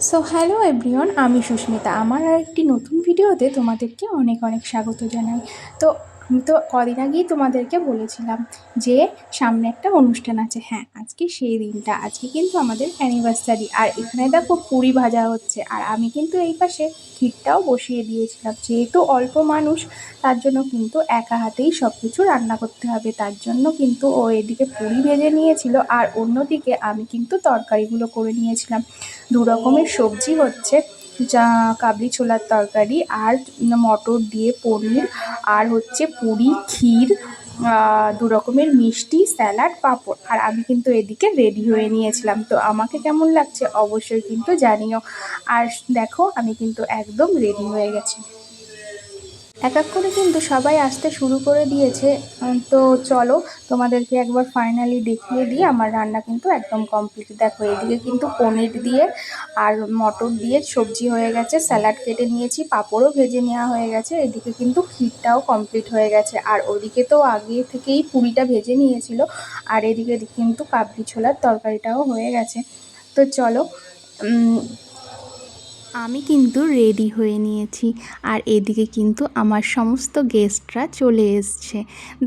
So hello everyone, আমি সুস্মিতা। আমার আরেকটি নতুন ভিডিওতে তোমাদেরকে অনেক অনেক স্বাগত জানাই। তো আমি তো কদিন আগেই তোমাদেরকে বলেছিলাম যে সামনে একটা অনুষ্ঠান আছে। হ্যাঁ, আজকে সেই দিনটা। আজকে কিন্তু আমাদের অ্যানিভার্সারি। আর এখানে দেখো পুরি ভাজা হচ্ছে, আর আমি কিন্তু এই পাশে ক্ষীরটাও বসিয়ে দিয়েছিলাম। যেহেতু অল্প মানুষ, তার জন্য কিন্তু একা হাতেই সব কিছু রান্না করতে হবে। তার জন্য কিন্তু ও এদিকে পুরি ভেজে নিয়েছিল, আর অন্যদিকে আমি কিন্তু তরকারিগুলো করে নিয়েছিলাম। দু রকমের সবজি হচ্ছে, যা কাবলি ছোলার তরকারি আর মটর দিয়ে পনির, আর হচ্ছে পুরি, ক্ষীর, দু রকমের মিষ্টি, স্যালাড, পাঁপড়। আর আমি কিন্তু এদিকে রেডি হয়ে নিয়েছিলাম। তো আমাকে কেমন লাগছে অবশ্যই কিন্তু জানিও। আর দেখো আমি কিন্তু একদম রেডি হয়ে গেছি। এক এক করে কিন্তু সবাই আসতে শুরু করে দিয়েছে। তো চলো তোমাদেরকে একবার ফাইনালি দেখিয়ে দিই। আমার রান্না কিন্তু একদম কমপ্লিট। দেখো এদিকে কিন্তু পনির দিয়ে আর মটর দিয়ে সবজি হয়ে গেছে, স্যালাড কেটে নিয়েছি, পাঁপড়ও ভেজে নেওয়া হয়ে গেছে, এদিকে কিন্তু ক্ষীরটাও কমপ্লিট হয়ে গেছে। আর ওদিকে তো আগে থেকেই পুরিটা ভেজে নিয়েছিল, আর এদিকে কিন্তু কাবলি ছোলার তরকারিটাও হয়ে গেছে। তো চলো, আমি কিন্তু রেডি হয়ে নিয়েছি, আর এদিকে কিন্তু আমার সমস্ত গেস্টরা চলে এসছে।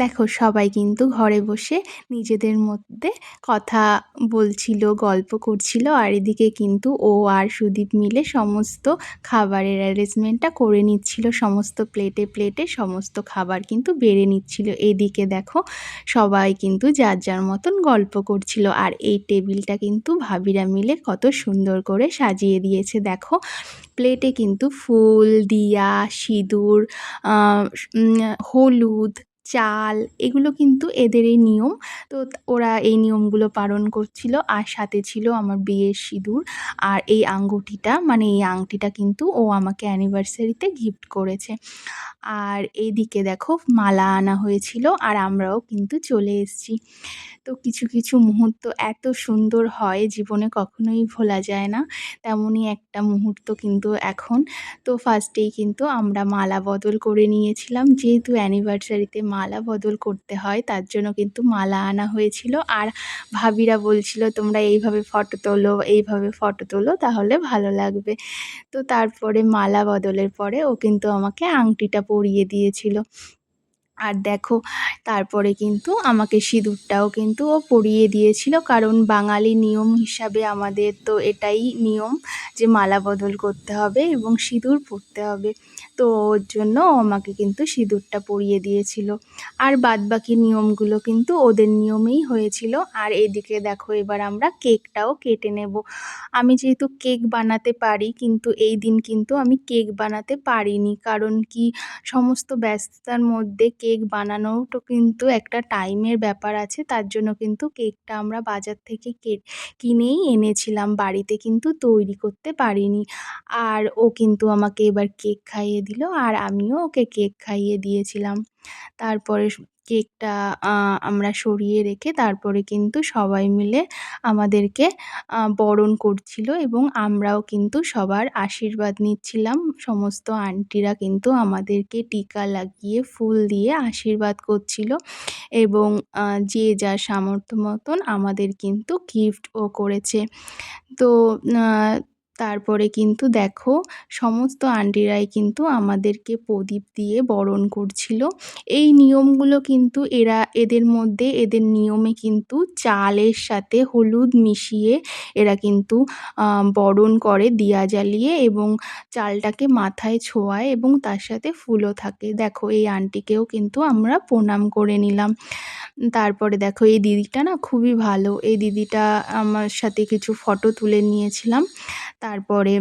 দেখো সবাই কিন্তু ঘরে বসে নিজেদের মধ্যে কথা বলছিল, গল্প করছিল, আর এদিকে কিন্তু ও আর সুদীপ মিলে সমস্ত খাবারের অ্যারেঞ্জমেন্টটা করে নিচ্ছিল। সমস্ত প্লেটে প্লেটে সমস্ত খাবার কিন্তু বেড়ে নিচ্ছিল। এদিকে দেখো সবাই কিন্তু যার যার মতন গল্প করছিল, আর এই টেবিলটা কিন্তু ভাবিরা মিলে কত সুন্দর করে সাজিয়ে দিয়েছে। দেখো প্লেটে কিন্তু ফুল, দিয়া, সিঁদুর, হলুদ, চাল, এগুলো কিন্তু এদেরই নিয়ম। তো ওরা এই নিয়মগুলো পালন করছিল। আর সাথে ছিল আমার বিয়ের সিঁদুর, আর এই আঙ্গুঠিটা, মানে এই আংটিটা কিন্তু ও আমাকে অ্যানিভার্সারিতে গিফট করেছে। আর এইদিকে দেখো মালা আনা হয়েছিল, আর আমরাও কিন্তু চলে এসেছি। তো কিছু কিছু মুহূর্ত এত সুন্দর হয়, জীবনে কখনোই ভোলা যায় না। তেমনই একটা মুহূর্ত কিন্তু এখন। তো ফার্স্টেই কিন্তু আমরা মালা বদল করে নিয়েছিলাম। যেহেতু অ্যানিভার্সারিতে মালা বদল করতে হয়, তার জন্য কিন্তু মালা আনা হয়েছিল। আর ভাবিরা বলছিল তোমরা এইভাবে ফটো তোলো, এইভাবে ফটো তোলো, তাহলে ভালো লাগবে। তো তারপরে মালা বদলের পরে ও কিন্তু আমাকে আংটিটা পরিয়ে দিয়েছিল। আর দেখো তারপরে কিন্তু আমাকে সিঁদুরটাও কিন্তু ও পরিয়ে দিয়েছিল, কারণ বাঙালি নিয়ম হিসাবে আমাদের তো এটাই নিয়ম যে মালা বদল করতে হবে এবং সিঁদুর পরতে হবে। তো ওর জন্য ও আমাকে কিন্তু সিঁদুরটা পরিয়ে দিয়েছিল। আর বাদবাকি নিয়মগুলো কিন্তু ওদের নিয়মেই হয়েছিল। আর এদিকে দেখো এবার আমরা কেকটাও কেটে নেব। আমি যেহেতু কেক বানাতে পারি, কিন্তু এই দিন কিন্তু আমি কেক বানাতে পারিনি, কারণ কি সমস্ত ব্যস্ততার মধ্যে কেক বানানোও কিন্তু একটা টাইমের ব্যাপার আছে। তার জন্য কিন্তু কেকটা আমরা বাজার থেকে কিনেই এনেছিলাম, বাড়িতে কিন্তু তৈরি করতে পারিনি। আর ও কিন্তু আমাকে এবার কেক খাইয়ে দিল, আর আমিও ওকে কেক খাইয়ে দিয়েছিলাম। তারপরে কেকটা আমরা সরিয়ে রেখে তারপরে কিন্তু সবাই মিলে আমাদেরকে বরণ করছিল, এবং আমরাও কিন্তু সবার আশীর্বাদ নিচ্ছিলাম। সমস্ত আন্টিরা কিন্তু আমাদেরকে টিকা লাগিয়ে ফুল দিয়ে আশীর্বাদ করছিল, এবং যে যার সামর্থ্য মতন আমাদের কিন্তু গিফটও করেছে। তো তারপরে কিন্তু দেখো সমস্ত আন্টিরাই কিন্তু আমাদেরকে প্রদীপ দিয়ে বরণ করছিল। এই নিয়মগুলো কিন্তু এদের মধ্যে, এদের নিয়মে কিন্তু চালের সাথে হলুদ মিশিয়ে এরা কিন্তু বরণ করে দিয়া জ্বালিয়ে, এবং চালটাকে মাথায় ছোঁয়ায়, এবং তার সাথে ফুলও থাকে। দেখো এই আন্টিকেও কিন্তু আমরা প্রণাম করে নিলাম। তারপরে দেখো এই দিদিটা না খুবই ভালো। এই দিদিটা আমার সাথে কিছু ফটো তুলে নিয়েছিলাম। তারপরে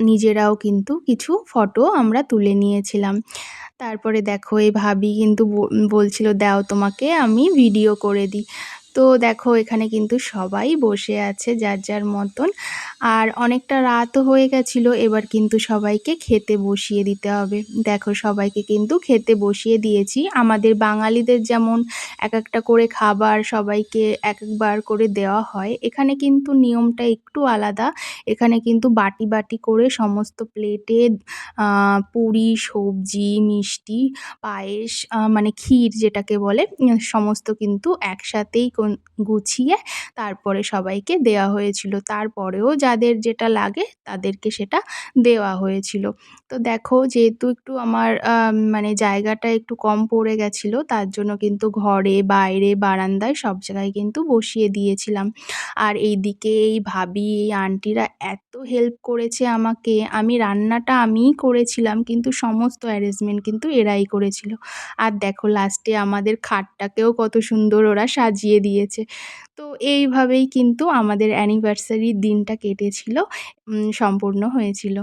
নিজেরাও কিন্তু কিছু ফটো আমরা তুলে নিয়েছিলাম। তারপরে দেখো এই ভাবি কিন্তু বলছিল দাও তোমাকে আমি ভিডিও করে দিই। তো দেখো এখানে কিন্তু সবাই বসে আছে যার যার মতন। আর অনেকটা রাতও হয়ে গেছিলো, এবার কিন্তু সবাইকে খেতে বসিয়ে দিতে হবে। দেখো সবাইকে কিন্তু খেতে বসিয়ে দিয়েছি। আমাদের বাঙালিদের যেমন এক একটা করে খাবার সবাইকে এক একবার করে দেওয়া হয়, এখানে কিন্তু নিয়মটা একটু আলাদা। এখানে কিন্তু বাটি বাটি করে সমস্ত প্লেটে পুরি, সবজি, মিষ্টি, পায়েস, মানে ক্ষীর যেটাকে বলে, সমস্ত কিন্তু একসাথেই গুছিয়ে তারপরে সবাইকে দেওয়া হয়েছিল। তারপরেও যাদের যেটা লাগে তাদেরকে সেটা দেওয়া হয়েছিল। তো দেখো যেহেতু একটু আমার মানে জায়গাটা একটু কম পড়ে গেছিলো তার জন্য কিন্তু ঘরে, বাইরে, বারান্দায় সব জায়গায় কিন্তু বসিয়ে দিয়েছিলাম। আর এইদিকে এই ভাবি, এই আন্টিরা এত হেল্প করেছে আমাকে। আমি রান্নাটা আমিই করেছিলাম কিন্তু সমস্ত অ্যারেঞ্জমেন্ট কিন্তু এরাই করেছিল। আর দেখো লাস্টে আমাদের খাটটাকেও কত সুন্দর ওরা সাজিয়ে দিয়েছে। তো এইভাবেই কিন্তু আমাদের অ্যানিভার্সারির দিনটা কেটেছিল, সম্পূর্ণ হয়েছিল।